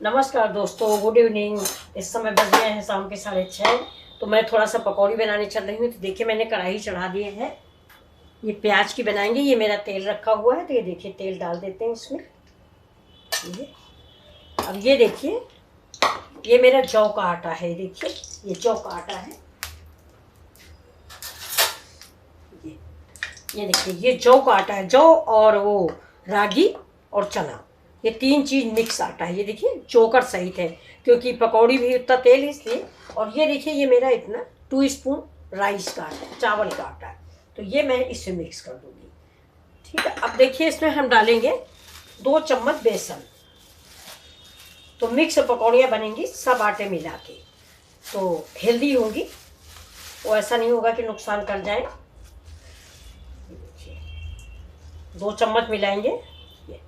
नमस्कार दोस्तों, good evening. इस समय बज गए हैं शाम के 6:30। तो मैं थोड़ा सा पकौड़ी बनाने चल रही हूँ। तो देखिए मैंने कढ़ाई चढ़ा दिए हैं। ये प्याज की बनाएंगे। ये मेरा तेल रखा हुआ है। तो ये देखिए तेल डाल देते हैं इसमें। ये अब ये देखिए, ये मेरा जौ का आटा है। देखिए ये जौ का आटा है। ये देखिए ये जौ का आटा है। जौ और वो रागी और चना, ये तीन चीज मिक्स आटा है। ये देखिए चोकर सहित है, क्योंकि पकौड़ी भी उतना तेल है इसलिए। और ये देखिए ये मेरा इतना 2 स्पून राइस का आटा है, चावल का आटा है। तो ये मैं इससे मिक्स कर दूंगी। ठीक है। अब देखिए इसमें हम डालेंगे 2 चम्मच बेसन। तो मिक्स पकौड़ियाँ बनेंगी सब आटे मिला के, तो हेल्दी होंगी। वो ऐसा नहीं होगा कि नुकसान कर जाए। 2 चम्मच मिलाएंगे ये।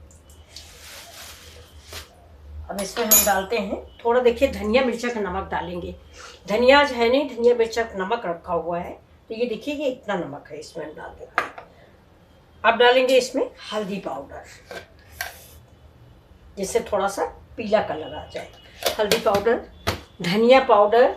अब इसमें हम डालते हैं थोड़ा, देखिए धनिया मिर्चा का नमक डालेंगे। धनिया आज है नहीं, धनिया मिर्चा का नमक रखा हुआ है। तो ये देखिए ये इतना नमक है, इसमें हम डाल देंगे। अब डालेंगे इसमें हल्दी पाउडर, जिससे थोड़ा सा पीला कलर आ जाए। हल्दी पाउडर, धनिया पाउडर,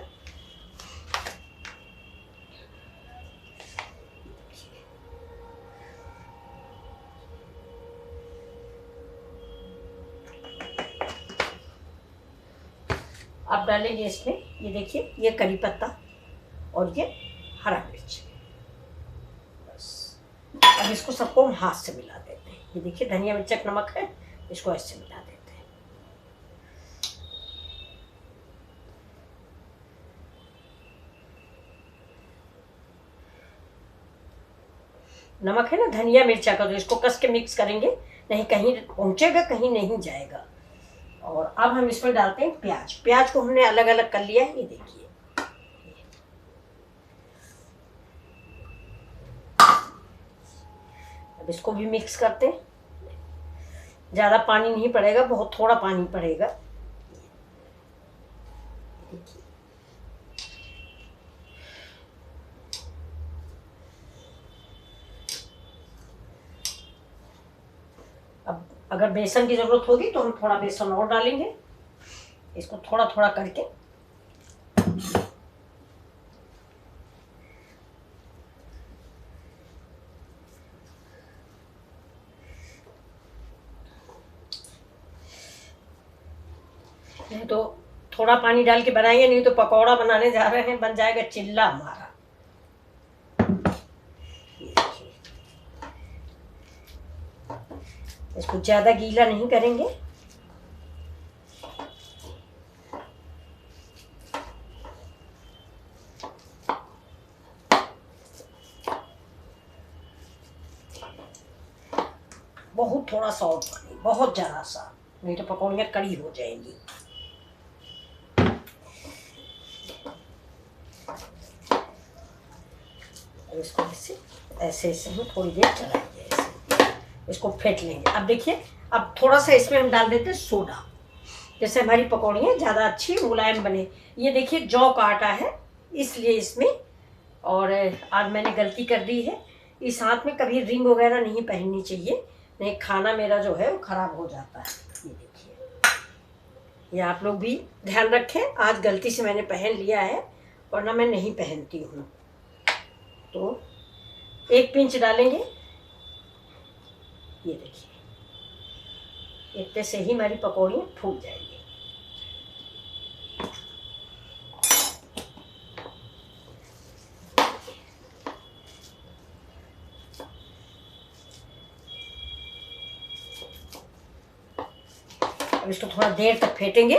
अब डालेंगे इसमें ये देखिए ये करी पत्ता और ये हरा मिर्च। बस अब इसको सबको हम हाथ से मिला देते हैं। ये देखिए धनिया मिर्च का नमक है, इसको ऐसे मिला देते हैं। नमक है ना धनिया मिर्चा का, तो इसको कस के मिक्स करेंगे, नहीं कहीं पहुंचेगा कहीं नहीं जाएगा। और अब हम इसमें डालते हैं प्याज। प्याज को हमने अलग अलग कर लिया है। ये देखिए अब इसको भी मिक्स करते हैं। ज़्यादा पानी नहीं पड़ेगा, बहुत थोड़ा पानी पड़ेगा। अब अगर बेसन की ज़रूरत होगी तो हम थोड़ा बेसन और डालेंगे। इसको थोड़ा थोड़ा करके नहीं तो थोड़ा पानी डाल के बनाएंगे, नहीं तो पकौड़ा बनाने जा रहे हैं, बन जाएगा चिल्ला हमारा। इसको ज़्यादा गीला नहीं करेंगे। बहुत थोड़ा सा और पानी, बहुत ज़्यादा सा नहीं तो पकौड़ियाँ कड़ी हो जाएंगी। इसको ऐसे ऐसे ऐसे हम थोड़ी देर चलाएंगे, ऐसे इसको फेंट लेंगे। अब देखिए अब थोड़ा सा इसमें हम डाल देते हैं सोडा, जैसे हमारी पकौड़ियाँ ज़्यादा अच्छी मुलायम बने। ये देखिए जौ का आटा है इसलिए इसमें। और आज मैंने गलती कर दी है, इस हाथ में कभी रिंग वगैरह नहीं पहननी चाहिए, नहीं खाना मेरा जो है वो ख़राब हो जाता है। ये देखिए, ये आप लोग भी ध्यान रखें। आज गलती से मैंने पहन लिया है, वरना मैं नहीं पहनती हूँ। तो 1 पिंच डालेंगे। ये देखिए इतने से ही हमारी पकौड़ियाँ फूल जाएंगी। अब इसको थोड़ा देर तक फेंटेंगे।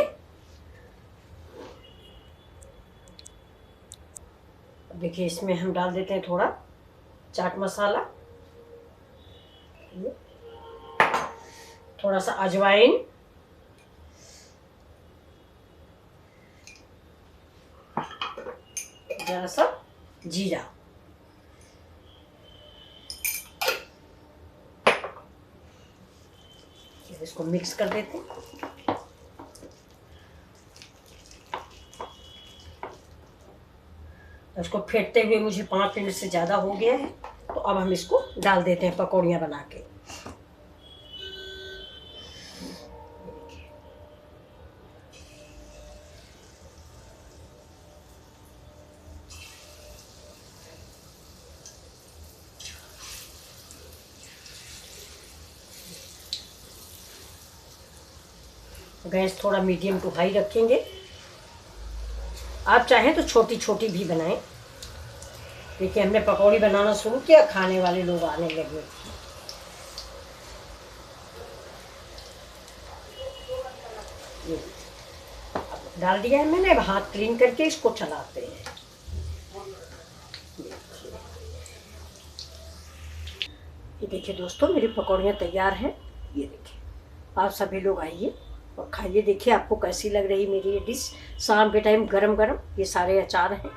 अब देखिए इसमें हम डाल देते हैं थोड़ा चाट मसाला, थोड़ा सा अजवाइन, जरा सा जीरा। इसको मिक्स कर देते हैं। इसको फेंटते हुए मुझे 5 मिनट से ज़्यादा हो गया है। तो अब हम इसको डाल देते हैं पकौड़ियाँ बना के। गैस थोड़ा मीडियम टू हाई रखेंगे। आप चाहें तो छोटी छोटी भी बनाएं। देखिए हमने पकौड़ी बनाना शुरू किया, खाने वाले लोग आने लगे। ये डाल दिया है मैंने। अब हाथ क्लीन करके इसको चलाते हैं। ये देखिए दोस्तों, मेरी पकौड़ियाँ तैयार हैं। ये देखिए, आप सभी लोग आइए और खाइए। देखिए आपको कैसी लग रही मेरी ये डिश। शाम के टाइम गरम गरम। ये सारे अचार हैं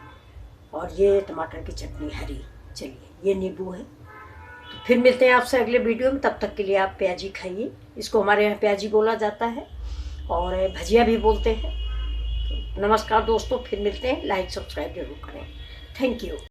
और ये टमाटर की चटनी हरी। चलिए, ये नींबू है। तो फिर मिलते हैं आपसे अगले वीडियो में। तब तक के लिए आप प्याजी खाइए। इसको हमारे यहाँ प्याजी बोला जाता है और भजिया भी बोलते हैं। तो नमस्कार दोस्तों, फिर मिलते हैं। लाइक सब्सक्राइब जरूर करें। Thank you.